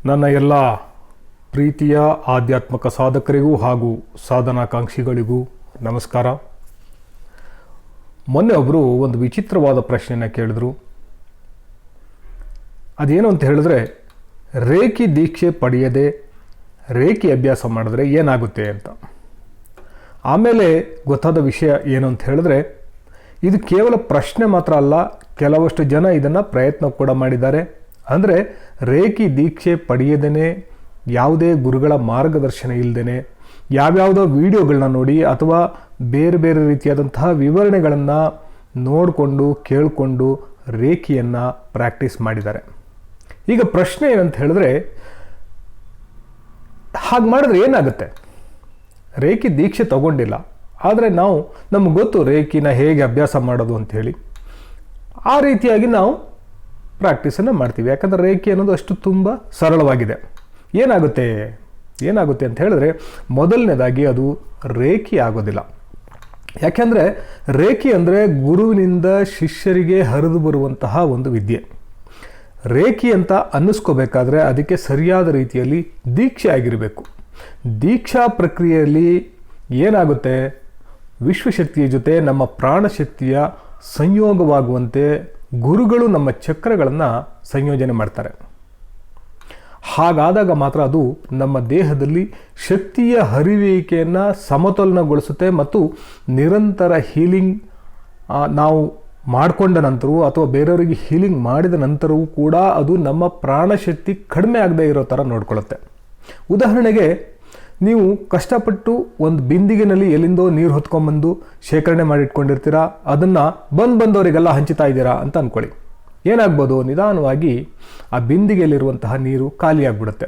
ನನ್ನ ಎಲ್ಲ ಪ್ರೀತಿಯ ಆಧ್ಯಾತ್ಮಿಕ ಸಾಧಕರಿಗೂ ಹಾಗೂ ಸಾಧನಾಕಾಂಕ್ಷಿಗಳಿಗೂ ನಮಸ್ಕಾರ. ಮೊನ್ನೆ ಒಬ್ಬರು ಒಂದು ವಿಚಿತ್ರವಾದ ಪ್ರಶ್ನೆಯನ್ನು ಕೇಳಿದ್ರು. ಅದೇನು ಅಂತ ಹೇಳಿದ್ರೆ, ರೇಖಿ ದೀಕ್ಷೆ ಪಡೆಯದೆ ರೇಖಿ ಅಭ್ಯಾಸ ಮಾಡಿದ್ರೆ ಏನಾಗುತ್ತೆ ಅಂತ. ಆಮೇಲೆ ಗೊತ್ತಾದ ವಿಷಯ ಏನು ಅಂತ ಹೇಳಿದ್ರೆ, ಇದು ಕೇವಲ ಪ್ರಶ್ನೆ ಮಾತ್ರ ಅಲ್ಲ, ಕೆಲವಷ್ಟು ಜನ ಇದನ್ನು ಪ್ರಯತ್ನ ಕೂಡ ಮಾಡಿದ್ದಾರೆ. ಅಂದರೆ ರೇಖಿ ದೀಕ್ಷೆ ಪಡೆಯದೇ, ಯಾವುದೇ ಗುರುಗಳ ಮಾರ್ಗದರ್ಶನ ಇಲ್ಲದೇ, ಯಾವ್ಯಾವುದೋ ವಿಡಿಯೋಗಳನ್ನ ನೋಡಿ ಅಥವಾ ಬೇರೆ ಬೇರೆ ರೀತಿಯಾದಂತಹ ವಿವರಣೆಗಳನ್ನು ನೋಡಿಕೊಂಡು ಕೇಳಿಕೊಂಡು ರೇಖಿಯನ್ನು ಪ್ರಾಕ್ಟೀಸ್ ಮಾಡಿದ್ದಾರೆ. ಈಗ ಪ್ರಶ್ನೆ ಏನಂತ ಹೇಳಿದ್ರೆ, ಹಾಗೆ ಮಾಡಿದ್ರೆ ಏನಾಗುತ್ತೆ? ರೇಖಿ ದೀಕ್ಷೆ ತಗೊಂಡಿಲ್ಲ, ಆದರೆ ನಮಗೆ ಗೊತ್ತು ರೇಖಿನ ಹೇಗೆ ಅಭ್ಯಾಸ ಮಾಡೋದು ಅಂಥೇಳಿ. ಆ ರೀತಿಯಾಗಿ ನಾವು ಪ್ರಾಕ್ಟೀಸನ್ನು ಮಾಡ್ತೀವಿ. ಯಾಕಂದರೆ ರೇಖಿ ಅನ್ನೋದು ಅಷ್ಟು ತುಂಬ ಸರಳವಾಗಿದೆ. ಏನಾಗುತ್ತೆ ಅಂತ ಹೇಳಿದ್ರೆ, ಮೊದಲನೇದಾಗಿ ಅದು ರೇಖಿ ಆಗೋದಿಲ್ಲ. ಯಾಕೆಂದರೆ ರೇಖಿ ಅಂದರೆ ಗುರುವಿನಿಂದ ಶಿಷ್ಯರಿಗೆ ಹರಿದು ಬರುವಂತಹ ಒಂದು ವಿದ್ಯೆ. ರೇಖಿ ಅಂತ ಅನ್ನಿಸ್ಕೋಬೇಕಾದ್ರೆ ಅದಕ್ಕೆ ಸರಿಯಾದ ರೀತಿಯಲ್ಲಿ ದೀಕ್ಷೆ ಆಗಿರಬೇಕು. ದೀಕ್ಷಾ ಪ್ರಕ್ರಿಯೆಯಲ್ಲಿ ಏನಾಗುತ್ತೆ, ವಿಶ್ವಶಕ್ತಿಯ ಜೊತೆ ನಮ್ಮ ಪ್ರಾಣಶಕ್ತಿಯ ಸಂಯೋಗವಾಗುವಂತೆ ಗುರುಗಳು ನಮ್ಮ ಚಕ್ರಗಳನ್ನು ಸಂಯೋಜನೆ ಮಾಡ್ತಾರೆ. ಹಾಗಾದಾಗ ಮಾತ್ರ ಅದು ನಮ್ಮ ದೇಹದಲ್ಲಿ ಶಕ್ತಿಯ ಹರಿಯುವಿಕೆಯನ್ನು ಸಮತೋಲನಗೊಳಿಸುತ್ತೆ ಮತ್ತು ನಿರಂತರ ಹೀಲಿಂಗ್ ನಾವು ಮಾಡಿಕೊಂಡ ನಂತರವೂ ಅಥವಾ ಬೇರೆಯವರಿಗೆ ಹೀಲಿಂಗ್ ಮಾಡಿದ ನಂತರವೂ ಕೂಡ ಅದು ನಮ್ಮ ಪ್ರಾಣಶಕ್ತಿ ಕಡಿಮೆ ಆಗದೆ ಇರೋ ಥರ ನೋಡ್ಕೊಳ್ಳುತ್ತೆ. ಉದಾಹರಣೆಗೆ, ನೀವು ಕಷ್ಟಪಟ್ಟು ಒಂದು ಬಿಂದಿಗೆನಲ್ಲಿ ಎಲ್ಲಿಂದೋ ನೀರು ಹೊತ್ಕೊಂಡ್ಬಂದು ಶೇಖರಣೆ ಮಾಡಿಟ್ಕೊಂಡಿರ್ತೀರಾ, ಅದನ್ನು ಬಂದವರಿಗೆಲ್ಲ ಹಂಚುತ್ತಾ ಇದ್ದೀರಾ ಅಂತ ಅಂದ್ಕೊಳ್ಳಿ. ಏನಾಗ್ಬೋದು, ನಿಧಾನವಾಗಿ ಆ ಬಿಂದಿಗೆಯಲ್ಲಿರುವಂತಹ ನೀರು ಖಾಲಿಯಾಗ್ಬಿಡುತ್ತೆ.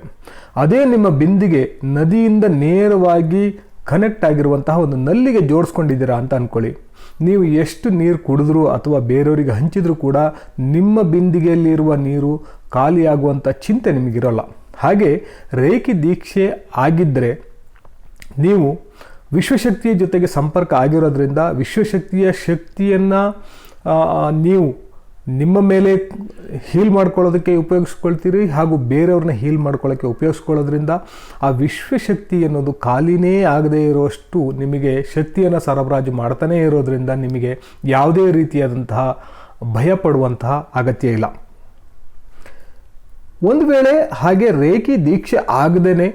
ಅದೇ ನಿಮ್ಮ ಬಿಂದಿಗೆ ನದಿಯಿಂದ ನೇರವಾಗಿ ಕನೆಕ್ಟ್ ಆಗಿರುವಂತಹ ಒಂದು ನಲ್ಲಿಗೆ ಜೋಡಿಸ್ಕೊಂಡಿದ್ದೀರಾ ಅಂತ ಅಂದ್ಕೊಳ್ಳಿ. ನೀವು ಎಷ್ಟು ನೀರು ಕುಡಿದ್ರೂ ಅಥವಾ ಬೇರೆಯವರಿಗೆ ಹಂಚಿದ್ರೂ ಕೂಡ ನಿಮ್ಮ ಬಿಂದಿಗೆಯಲ್ಲಿರುವ ನೀರು ಖಾಲಿಯಾಗುವಂಥ ಚಿಂತೆ ನಿಮಗಿರೋಲ್ಲ. ಹಾಗೆ ರೇಖಿ ದೀಕ್ಷೆ ಆಗಿದ್ದರೆ ನೀವು ವಿಶ್ವಶಕ್ತಿಯ ಜೊತೆಗೆ ಸಂಪರ್ಕ ಆಗಿರೋದ್ರಿಂದ ವಿಶ್ವಶಕ್ತಿಯ ಶಕ್ತಿಯನ್ನು ನೀವು ನಿಮ್ಮ ಮೇಲೆ ಹೀಲ್ ಮಾಡ್ಕೊಳ್ಳೋದಕ್ಕೆ ಉಪಯೋಗಿಸ್ಕೊಳ್ತೀರಿ, ಹಾಗೂ ಬೇರೆಯವ್ರನ್ನ ಹೀಲ್ ಮಾಡ್ಕೊಳ್ಳೋಕ್ಕೆ ಉಪಯೋಗಿಸ್ಕೊಳ್ಳೋದ್ರಿಂದ ಆ ವಿಶ್ವಶಕ್ತಿ ಅನ್ನೋದು ಖಾಲಿನೇ ಆಗದೇ ಇರೋಷ್ಟು ನಿಮಗೆ ಶಕ್ತಿಯನ್ನು ಸರಬರಾಜು ಮಾಡ್ತಾನೇ ಇರೋದ್ರಿಂದ ನಿಮಗೆ ಯಾವುದೇ ರೀತಿಯಾದಂತಹ ಭಯ ಪಡುವಂತಹ ಅಗತ್ಯ ಇಲ್ಲ. ಒಂದು ವೇಳೆ ಹಾಗೆ ರೇಖಿ ದೀಕ್ಷೆ ಆಗದೇ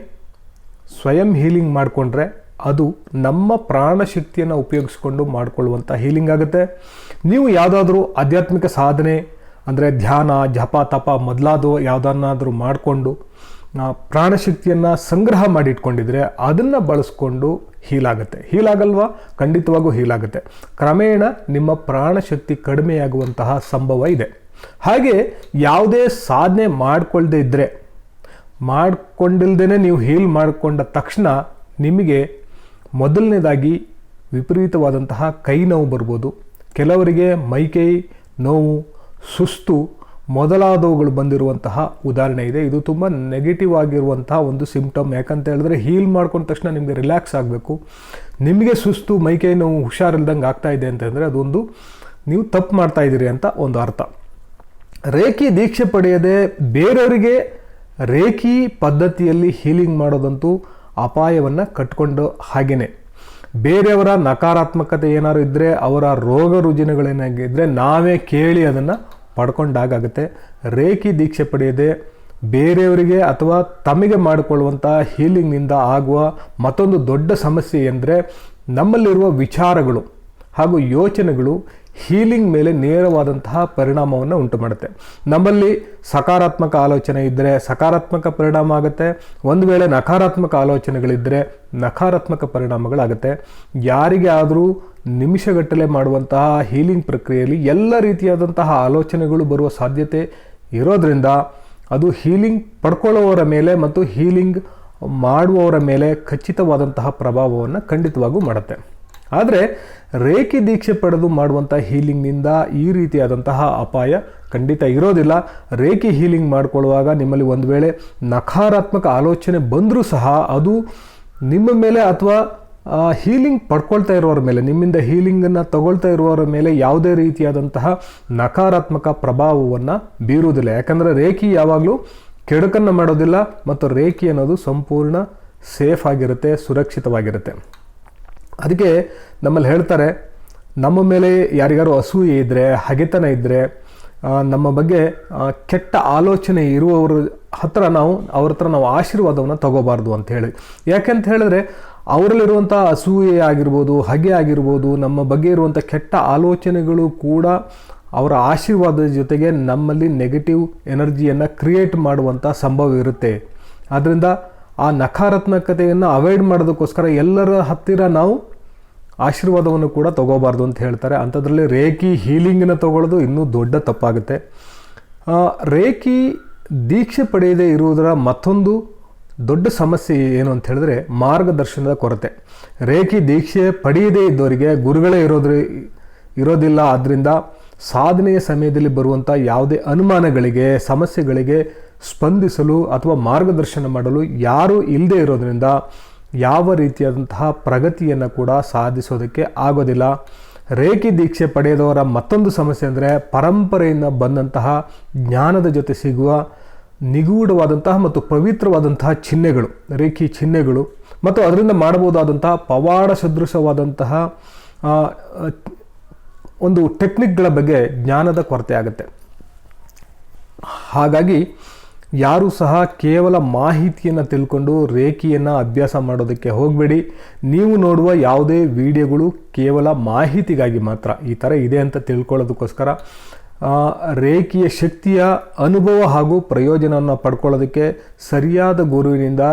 ಸ್ವಯಂ ಹೀಲಿಂಗ್ ಮಾಡಿಕೊಂಡ್ರೆ ಅದು ನಮ್ಮ ಪ್ರಾಣಶಕ್ತಿಯನ್ನು ಉಪಯೋಗಿಸ್ಕೊಂಡು ಮಾಡಿಕೊಳ್ಳುವಂಥ ಹೀಲಿಂಗ್ ಆಗುತ್ತೆ. ನೀವು ಯಾವುದಾದ್ರೂ ಆಧ್ಯಾತ್ಮಿಕ ಸಾಧನೆ ಅಂದರೆ ಧ್ಯಾನ, ಜಪ, ತಪ ಮೊದಲಾದ ಯಾವುದನ್ನಾದರೂ ಮಾಡಿಕೊಂಡು ಪ್ರಾಣಶಕ್ತಿಯನ್ನು ಸಂಗ್ರಹ ಮಾಡಿಟ್ಕೊಂಡಿದ್ರೆ ಅದನ್ನು ಬಳಸ್ಕೊಂಡು ಹೀಲಾಗುತ್ತೆ. ಹೀಲಾಗಲ್ವಾ? ಖಂಡಿತವಾಗೂ ಹೀಲಾಗುತ್ತೆ. ಕ್ರಮೇಣ ನಿಮ್ಮ ಪ್ರಾಣಶಕ್ತಿ ಕಡಿಮೆಯಾಗುವಂತಹ ಸಂಭವ ಇದೆ. ಹಾಗೆ ಯಾವುದೇ ಸಾಧನೆ ಮಾಡಿಕೊಂಡಿಲ್ದೇ ನೀವು ಹೀಲ್ ಮಾಡಿಕೊಂಡ ತಕ್ಷಣ ನಿಮಗೆ ಮೊದಲನೇದಾಗಿ ವಿಪರೀತವಾದಂತಹ ಕೈ ನೋವು ಬರ್ಬೋದು. ಕೆಲವರಿಗೆ ಮೈಕೈ ನೋವು, ಸುಸ್ತು ಮೊದಲಾದವುಗಳು ಬಂದಿರುವಂತಹ ಉದಾಹರಣೆ ಇದೆ. ಇದು ತುಂಬ ನೆಗೆಟಿವ್ ಆಗಿರುವಂತಹ ಒಂದು ಸಿಂಪ್ಟಮ್. ಯಾಕಂತ ಹೇಳಿದ್ರೆ ಹೀಲ್ ಮಾಡ್ಕೊಂಡ ತಕ್ಷಣ ನಿಮಗೆ ರಿಲ್ಯಾಕ್ಸ್ ಆಗಬೇಕು. ನಿಮಗೆ ಸುಸ್ತು, ಮೈಕೈ ನೋವು, ಹುಷಾರಿಲ್ದಂಗೆ ಆಗ್ತಾ ಇದೆ ಅಂತಂದರೆ ಅದೊಂದು ನೀವು ತಪ್ಪು ಮಾಡ್ತಾ ಇದ್ದೀರಿ ಅಂತ ಒಂದು ಅರ್ಥ. ರೇಖಿ ದೀಕ್ಷೆ ಪಡೆಯದೆ ಬೇರೆಯವರಿಗೆ ರೇಖಿ ಪದ್ಧತಿಯಲ್ಲಿ ಹೀಲಿಂಗ್ ಮಾಡೋದಂತೂ ಅಪಾಯವನ್ನು ಕಟ್ಕೊಂಡು ಹಾಗೇನೆ. ಬೇರೆಯವರ ನಕಾರಾತ್ಮಕತೆ ಏನಾದ್ರು ಇದ್ದರೆ, ಅವರ ರೋಗ ರುಜಿನಗಳೇನಾಗಿದ್ದರೆ ನಾವೇ ಕೇಳಿ ಅದನ್ನು ಪಡ್ಕೊಂಡಾಗುತ್ತೆ. ರೇಖಿ ದೀಕ್ಷೆ ಪಡೆಯದೆ ಬೇರೆಯವರಿಗೆ ಅಥವಾ ತಮಗೆ ಮಾಡಿಕೊಳ್ಳುವಂಥ ಹೀಲಿಂಗ್ನಿಂದ ಆಗುವ ಮತ್ತೊಂದು ದೊಡ್ಡ ಸಮಸ್ಯೆ ಎಂದರೆ ನಮ್ಮಲ್ಲಿರುವ ವಿಚಾರಗಳು ಹಾಗೂ ಯೋಚನೆಗಳು ಹೀಲಿಂಗ್ ಮೇಲೆ ನೇರವಾದಂತಹ ಪರಿಣಾಮವನ್ನು ಉಂಟು ಮಾಡುತ್ತೆ. ನಮ್ಮಲ್ಲಿ ಸಕಾರಾತ್ಮಕ ಆಲೋಚನೆ ಇದ್ದರೆ ಸಕಾರಾತ್ಮಕ ಪರಿಣಾಮ ಆಗುತ್ತೆ. ಒಂದು ವೇಳೆ ನಕಾರಾತ್ಮಕ ಆಲೋಚನೆಗಳಿದ್ದರೆ ನಕಾರಾತ್ಮಕ ಪರಿಣಾಮಗಳಾಗುತ್ತೆ. ಯಾರಿಗೆ ಆದರೂ ನಿಮಿಷಗಟ್ಟಲೆ ಮಾಡುವಂತಹ ಹೀಲಿಂಗ್ ಪ್ರಕ್ರಿಯೆಯಲ್ಲಿ ಎಲ್ಲ ರೀತಿಯಾದಂತಹ ಆಲೋಚನೆಗಳು ಬರುವ ಸಾಧ್ಯತೆ ಇರೋದರಿಂದ ಅದು ಹೀಲಿಂಗ್ ಪಡ್ಕೊಳ್ಳೋವರ ಮೇಲೆ ಮತ್ತು ಹೀಲಿಂಗ್ ಮಾಡುವವರ ಮೇಲೆ ಖಚಿತವಾದಂತಹ ಪ್ರಭಾವವನ್ನು ಖಂಡಿತವಾಗೂ ಮಾಡುತ್ತೆ. ಆದರೆ ರೇಖಿ ದೀಕ್ಷೆ ಪಡೆದು ಮಾಡುವಂಥ ಹೀಲಿಂಗ್ನಿಂದ ಈ ರೀತಿಯಾದಂತಹ ಅಪಾಯ ಖಂಡಿತ ಇರೋದಿಲ್ಲ. ರೇಖಿ ಹೀಲಿಂಗ್ ಮಾಡಿಕೊಳ್ಳುವಾಗ ನಿಮ್ಮಲ್ಲಿ ಒಂದು ವೇಳೆ ನಕಾರಾತ್ಮಕ ಆಲೋಚನೆ ಬಂದರೂ ಸಹ ಅದು ನಿಮ್ಮ ಮೇಲೆ ಅಥವಾ ಹೀಲಿಂಗ್ ಪಡ್ಕೊಳ್ತಾ ಇರೋರ ಮೇಲೆ, ನಿಮ್ಮಿಂದ ಹೀಲಿಂಗನ್ನು ತಗೊಳ್ತಾ ಇರುವವರ ಮೇಲೆ ಯಾವುದೇ ರೀತಿಯಾದಂತಹ ನಕಾರಾತ್ಮಕ ಪ್ರಭಾವವನ್ನು ಬೀರುವುದಿಲ್ಲ. ಯಾಕಂದರೆ ರೇಖಿ ಯಾವಾಗಲೂ ಕೆಡುಕನ್ನು ಮಾಡೋದಿಲ್ಲ ಮತ್ತು ರೇಖಿ ಅನ್ನೋದು ಸಂಪೂರ್ಣ ಸೇಫ್ ಆಗಿರುತ್ತೆ, ಸುರಕ್ಷಿತವಾಗಿರುತ್ತೆ. ಅದಕ್ಕೆ ನಮ್ಮಲ್ಲಿ ಹೇಳ್ತಾರೆ, ನಮ್ಮ ಮೇಲೆ ಯಾರಿಗಾರು ಅಸೂಯೆ ಇದ್ದರೆ, ಹಗೆತನ ಇದ್ದರೆ, ನಮ್ಮ ಬಗ್ಗೆ ಕೆಟ್ಟ ಆಲೋಚನೆ ಇರುವವರ ಅವ್ರ ಹತ್ರ ನಾವು ಆಶೀರ್ವಾದವನ್ನು ತಗೋಬಾರ್ದು ಅಂತ ಹೇಳಿ. ಯಾಕೆಂತ ಹೇಳಿದ್ರೆ ಅವರಲ್ಲಿರುವಂಥ ಅಸೂಯೆ ಆಗಿರ್ಬೋದು, ಹಗೆ ಆಗಿರ್ಬೋದು, ನಮ್ಮ ಬಗ್ಗೆ ಇರುವಂಥ ಕೆಟ್ಟ ಆಲೋಚನೆಗಳು ಕೂಡ ಅವರ ಆಶೀರ್ವಾದದ ಜೊತೆಗೆ ನಮ್ಮಲ್ಲಿ ನೆಗೆಟಿವ್ ಎನರ್ಜಿಯನ್ನು ಕ್ರಿಯೇಟ್ ಮಾಡುವಂಥ ಸಂಭವ ಇರುತ್ತೆ. ಆದ್ದರಿಂದ ಆ ನಕಾರಾತ್ಮಕತೆಯನ್ನು ಅವಾಯ್ಡ್ ಮಾಡೋದಕ್ಕೋಸ್ಕರ ಎಲ್ಲರ ಹತ್ತಿರ ನಾವು ಆಶೀರ್ವಾದವನ್ನು ಕೂಡ ತಗೋಬಾರ್ದು ಅಂತ ಹೇಳ್ತಾರೆ. ಅಂಥದ್ರಲ್ಲಿ ರೇಖಿ ಹೀಲಿಂಗನ್ನ ತಗೊಳ್ಳೋದು ಇನ್ನೂ ದೊಡ್ಡ ತಪ್ಪಾಗುತ್ತೆ. ರೇಖಿ ದೀಕ್ಷೆ ಪಡೆಯದೇ ಇರುವುದರ ಮತ್ತೊಂದು ದೊಡ್ಡ ಸಮಸ್ಯೆ ಏನು ಅಂತ ಹೇಳಿದ್ರೆ ಮಾರ್ಗದರ್ಶನದ ಕೊರತೆ. ರೇಖಿ ದೀಕ್ಷೆ ಪಡೆಯದೇ ಇದ್ದವರಿಗೆ ಗುರುಗಳೇ ಇರೋದಿಲ್ಲ. ಆದ್ದರಿಂದ ಸಾಧನೆಯ ಸಮಯದಲ್ಲಿ ಬರುವಂಥ ಯಾವುದೇ ಅನುಮಾನಗಳಿಗೆ, ಸಮಸ್ಯೆಗಳಿಗೆ ಸ್ಪಂದಿಸಲು ಅಥವಾ ಮಾರ್ಗದರ್ಶನ ಮಾಡಲು ಯಾರೂ ಇಲ್ಲದೆ ಇರೋದರಿಂದ ಯಾವ ರೀತಿಯಾದಂತಹ ಪ್ರಗತಿಯನ್ನು ಕೂಡ ಸಾಧಿಸೋದಕ್ಕೆ ಆಗೋದಿಲ್ಲ. ರೇಖಿ ದೀಕ್ಷೆ ಪಡೆಯದವರ ಮತ್ತೊಂದು ಸಮಸ್ಯೆ ಅಂದರೆ ಪರಂಪರೆಯಿಂದ ಬಂದಂತಹ ಜ್ಞಾನದ ಜೊತೆ ಸಿಗುವ ನಿಗೂಢವಾದಂತಹ ಮತ್ತು ಪವಿತ್ರವಾದಂತಹ ಚಿಹ್ನೆಗಳು, ರೇಖಿ ಚಿಹ್ನೆಗಳು ಮತ್ತು ಅದರಿಂದ ಮಾಡಬಹುದಾದಂತಹ ಪವಾಡ ಸದೃಶವಾದಂತಹ ಒಂದು ಟೆಕ್ನಿಕ್ಗಳ ಬಗ್ಗೆ ಜ್ಞಾನದ ಕೊರತೆ ಆಗುತ್ತೆ. ಹಾಗಾಗಿ ಯಾರೂ ಸಹ ಕೇವಲ ಮಾಹಿತಿಯನ್ನು ತಿಳ್ಕೊಂಡು ರೇಖಿಯನ್ನು ಅಭ್ಯಾಸ ಮಾಡೋದಕ್ಕೆ ಹೋಗಬೇಡಿ. ನೀವು ನೋಡುವ ಯಾವುದೇ ವಿಡಿಯೋಗಳು ಕೇವಲ ಮಾಹಿತಿಗಾಗಿ ಮಾತ್ರ, ಈ ಥರ ಇದೆ ಅಂತ ತಿಳ್ಕೊಳ್ಳೋದಕ್ಕೋಸ್ಕರ ರೇಖಿಯ ಶಕ್ತಿಯ ಅನುಭವ ಹಾಗೂ ಪ್ರಯೋಜನವನ್ನು ಪಡ್ಕೊಳ್ಳೋದಕ್ಕೆ ಸರಿಯಾದ ಗುರುವಿನಿಂದ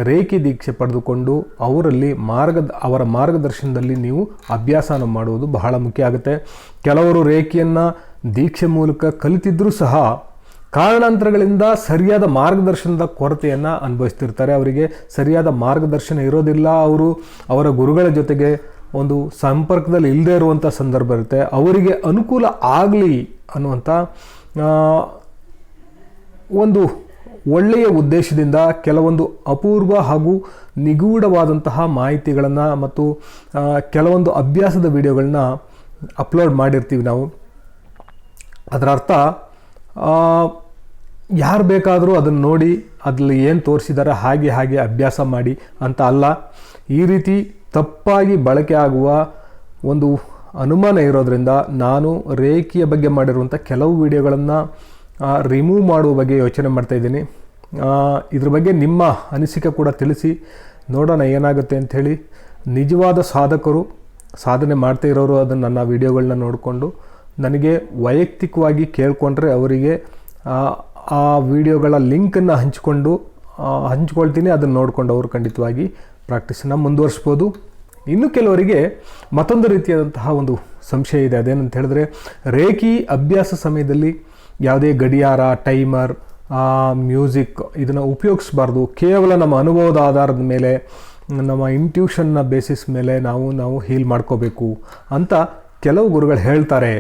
ರೇಖಿ ದೀಕ್ಷೆ ಪಡೆದುಕೊಂಡು ಅವರ ಮಾರ್ಗದರ್ಶನದಲ್ಲಿ ನೀವು ಅಭ್ಯಾಸನ ಮಾಡುವುದು ಬಹಳ ಮುಖ್ಯ ಆಗುತ್ತೆ. ಕೆಲವರು ರೇಖಿಯನ್ನು ದೀಕ್ಷೆ ಮೂಲಕ ಕಲಿತಿದ್ದರೂ ಸಹ ಕಾರಣಾಂತರಗಳಿಂದ ಸರಿಯಾದ ಮಾರ್ಗದರ್ಶನದ ಕೊರತೆಯನ್ನು ಅನುಭವಿಸ್ತಿರ್ತಾರೆ. ಅವರಿಗೆ ಸರಿಯಾದ ಮಾರ್ಗದರ್ಶನ ಇರೋದಿಲ್ಲ. ಅವರ ಗುರುಗಳ ಜೊತೆಗೆ ಒಂದು ಸಂಪರ್ಕದಲ್ಲಿ ಇಲ್ಲದೇ ಇರುವಂಥ ಸಂದರ್ಭ ಇರುತ್ತೆ. ಅವರಿಗೆ ಅನುಕೂಲ ಆಗಲಿ ಅನ್ನುವಂಥ ಒಂದು ಒಳ್ಳೆಯ ಉದ್ದೇಶದಿಂದ ಕೆಲವೊಂದು ಅಪೂರ್ವ ಹಾಗೂ ನಿಗೂಢವಾದಂತಹ ಮಾಹಿತಿಗಳನ್ನು ಮತ್ತು ಕೆಲವೊಂದು ಅಭ್ಯಾಸದ ವಿಡಿಯೋಗಳನ್ನ ಅಪ್ಲೋಡ್ ಮಾಡಿರ್ತೀವಿ ನಾವು. ಅದರ ಅರ್ಥ ಯಾರು ಬೇಕಾದರೂ ಅದನ್ನು ನೋಡಿ ಅದರಲ್ಲಿ ಏನು ತೋರಿಸಿದ್ದಾರೆ ಹಾಗೆ ಅಭ್ಯಾಸ ಮಾಡಿ ಅಂತ ಅಲ್ಲ. ಈ ರೀತಿ ತಪ್ಪಾಗಿ ಬಳಕೆ ಆಗುವ ಒಂದು ಅನುಮಾನ ಇರೋದರಿಂದ ನಾನು ರೇಖಿಯ ಬಗ್ಗೆ ಮಾಡಿರುವಂಥ ಕೆಲವು ವಿಡಿಯೋಗಳನ್ನು ರಿಮೂವ್ ಮಾಡುವ ಬಗ್ಗೆ ಯೋಚನೆ ಮಾಡ್ತಾಯಿದ್ದೀನಿ. ಇದ್ರ ಬಗ್ಗೆ ನಿಮ್ಮ ಅನಿಸಿಕೆ ಕೂಡ ತಿಳಿಸಿ, ನೋಡೋಣ ಏನಾಗುತ್ತೆ ಅಂಥೇಳಿ. ನಿಜವಾದ ಸಾಧಕರು, ಸಾಧನೆ ಮಾಡ್ತಾ ಇರೋರು ಅದನ್ನು ನನ್ನ ವಿಡಿಯೋಗಳನ್ನ ನೋಡಿಕೊಂಡು ನನಗೆ ವೈಯಕ್ತಿಕವಾಗಿ ಕೇಳಿಕೊಂಡ್ರೆ ಅವರಿಗೆ ಆ ವಿಡಿಯೋಗಳ ಲಿಂಕನ್ನು ಹಂಚ್ಕೊಳ್ತೀನಿ. ಅದನ್ನು ನೋಡಿಕೊಂಡು ಅವರು ಖಂಡಿತವಾಗಿ ಪ್ರಾಕ್ಟೀಸನ್ನು ಮುಂದುವರಿಸ್ಬೋದು. ಇನ್ನು ಕೆಲವರಿಗೆ ಮತ್ತೊಂದು ರೀತಿಯಾದಂತಹ ಒಂದು ಸಂಶಯ ಇದೆ. ಅದೇನಂತ ಹೇಳಿದ್ರೆ ರೇಖಿ ಅಭ್ಯಾಸ ಸಮಯದಲ್ಲಿ ಯಾವುದೇ ಗಡಿಯಾರ, ಟೈಮರ್, ಮ್ಯೂಸಿಕ್ ಇದನ್ನು ಉಪಯೋಗಿಸಬಾರ್ದು. ಕೇವಲ ನಮ್ಮ ಅನುಭವದ ಆಧಾರದ ಮೇಲೆ, ನಮ್ಮ ಇಂಟ್ಯೂಷನ್ನ ಬೇಸಿಸ್ ಮೇಲೆ ನಾವು ಹೀಲ್ ಮಾಡ್ಕೋಬೇಕು ಅಂತ ಕೆಲವು ಗುರುಗಳು ಹೇಳ್ತಾರೆ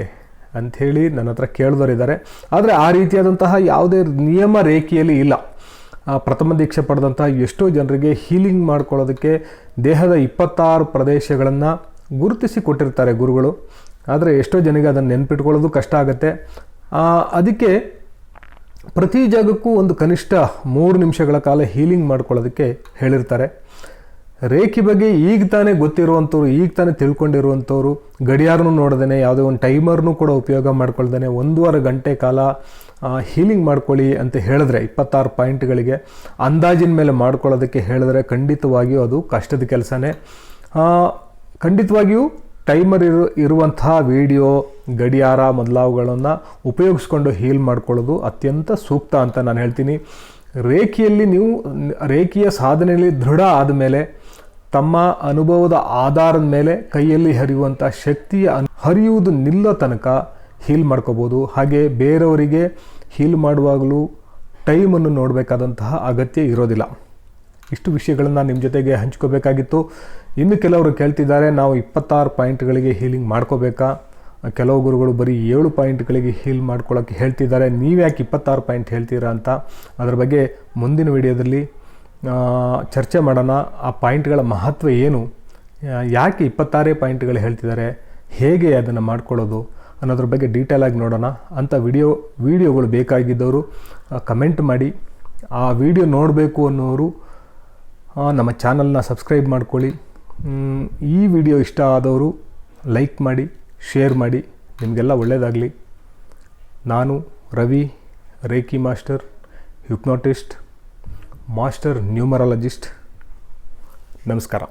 ಅಂಥೇಳಿ ನನ್ನ ಹತ್ರ ಕೇಳಿದವರಿದ್ದಾರೆ. ಆದರೆ ಆ ರೀತಿಯಾದಂತಹ ಯಾವುದೇ ನಿಯಮ ರೇಖಿಯಲ್ಲಿ ಇಲ್ಲ. ಪ್ರಥಮ ದೀಕ್ಷೆ ಪಡೆದಂತಹ ಎಷ್ಟೋ ಜನರಿಗೆ ಹೀಲಿಂಗ್ ಮಾಡ್ಕೊಳ್ಳೋದಕ್ಕೆ ದೇಹದ 26 ಪ್ರದೇಶಗಳನ್ನು ಗುರುತಿಸಿ ಕೊಟ್ಟಿರ್ತಾರೆ ಗುರುಗಳು. ಆದರೆ ಎಷ್ಟೋ ಜನರಿಗೆ ಅದನ್ನು ನೆನ್ಪಿಟ್ಕೊಳ್ಳೋದು ಕಷ್ಟ ಆಗುತ್ತೆ. ಅದಕ್ಕೆ ಪ್ರತಿ ಜಾಗಕ್ಕೂ ಒಂದು ಕನಿಷ್ಠ 3 ನಿಮಿಷಗಳ ಕಾಲ ಹೀಲಿಂಗ್ ಮಾಡ್ಕೊಳ್ಳೋದಕ್ಕೆ ಹೇಳಿರ್ತಾರೆ. ರೇಖಿ ಬಗ್ಗೆ ಈಗ ತಾನೇ ಗೊತ್ತಿರುವಂಥವ್ರು, ಈಗ ತಾನೇ ತಿಳ್ಕೊಂಡಿರುವಂಥವ್ರು ಗಡಿಯಾರನೂ ನೋಡ್ದೇನೆ, ಯಾವುದೇ ಒಂದು ಟೈಮರ್ನೂ ಕೂಡ ಉಪಯೋಗ ಮಾಡ್ಕೊಳ್ದೇನೆ 1.5 ಗಂಟೆ ಕಾಲ ಹೀಲಿಂಗ್ ಮಾಡ್ಕೊಳ್ಳಿ ಅಂತ ಹೇಳಿದ್ರೆ 26 ಪಾಯಿಂಟ್ಗಳಿಗೆ ಅಂದಾಜಿನ ಮೇಲೆ ಮಾಡ್ಕೊಳ್ಳೋದಕ್ಕೆ ಹೇಳಿದ್ರೆ ಖಂಡಿತವಾಗಿಯೂ ಅದು ಕಷ್ಟದ ಕೆಲಸನೇ. ಖಂಡಿತವಾಗಿಯೂ ಟೈಮರ್ ಇರುವಂತಹ ವಿಡಿಯೋ, ಗಡಿಯಾರ ಮೊದಲಾವುಗಳನ್ನು ಉಪಯೋಗಿಸ್ಕೊಂಡು ಹೀಲ್ ಮಾಡ್ಕೊಳ್ಳೋದು ಅತ್ಯಂತ ಸೂಕ್ತ ಅಂತ ನಾನು ಹೇಳ್ತೀನಿ. ರೇಖಿಯಲ್ಲಿ ರೇಖಿಯ ಸಾಧನೆಯಲ್ಲಿ ದೃಢ ಆದಮೇಲೆ ತಮ್ಮ ಅನುಭವದ ಆಧಾರದ ಮೇಲೆ ಕೈಯಲ್ಲಿ ಹರಿಯುವಂಥ ಶಕ್ತಿಯ ಹರಿಯುವುದು ನಿಲ್ಲೋ ತನಕ ಹೀಲ್ ಮಾಡ್ಕೋಬೋದು. ಹಾಗೆ ಬೇರೆಯವರಿಗೆ ಹೀಲ್ ಮಾಡುವಾಗಲೂ ಟೈಮನ್ನು ನೋಡಬೇಕಾದಂತಹ ಅಗತ್ಯ ಇರೋದಿಲ್ಲ. ಇಷ್ಟು ವಿಷಯಗಳನ್ನು ನಿಮ್ಮ ಜೊತೆಗೆ ಹಂಚ್ಕೋಬೇಕಾಗಿತ್ತು. ಇನ್ನು ಕೆಲವರು ಕೇಳ್ತಿದ್ದಾರೆ, ನಾವು 26 ಪಾಯಿಂಟ್ಗಳಿಗೆ ಹೀಲಿಂಗ್ ಮಾಡ್ಕೋಬೇಕಾ? ಕೆಲವು ಗುರುಗಳು ಬರೀ 7 ಪಾಯಿಂಟ್ಗಳಿಗೆ ಹೀಲ್ ಮಾಡ್ಕೊಳ್ಳೋಕ್ಕೆ ಹೇಳ್ತಿದ್ದಾರೆ. ನೀವ್ಯಾಕೆ 26 ಪಾಯಿಂಟ್ ಹೇಳ್ತೀರಾ ಅಂತ ಅದರ ಬಗ್ಗೆ ಮುಂದಿನ ವಿಡಿಯೋದಲ್ಲಿ ಚರ್ಚೆ ಮಾಡೋಣ. ಆ ಪಾಯಿಂಟ್ಗಳ ಮಹತ್ವ ಏನು, ಯಾಕೆ 26 ಪಾಯಿಂಟ್ಗಳು ಹೇಳ್ತಿದ್ದಾರೆ, ಹೇಗೆ ಅದನ್ನು ಮಾಡ್ಕೊಳ್ಳೋದು ಅನ್ನೋದ್ರ ಬಗ್ಗೆ ಡೀಟೇಲಾಗಿ ನೋಡೋಣ. ಅಂಥ ವಿಡಿಯೋಗಳು ಬೇಕಾಗಿದ್ದವರು ಕಮೆಂಟ್ ಮಾಡಿ. ಆ ವಿಡಿಯೋ ನೋಡಬೇಕು ಅನ್ನೋರು ನಮ್ಮ ಚಾನಲ್ನ ಸಬ್ಸ್ಕ್ರೈಬ್ ಮಾಡ್ಕೊಳ್ಳಿ. ಈ ವಿಡಿಯೋ ಇಷ್ಟ ಆದವರು ಲೈಕ್ ಮಾಡಿ, ಶೇರ್ ಮಾಡಿ. ನಿಮಗೆಲ್ಲ ಒಳ್ಳೆಯದಾಗಲಿ. ನಾನು Ravi, reiki master, hypnotist, master numerologist. ನಮಸ್ಕಾರ.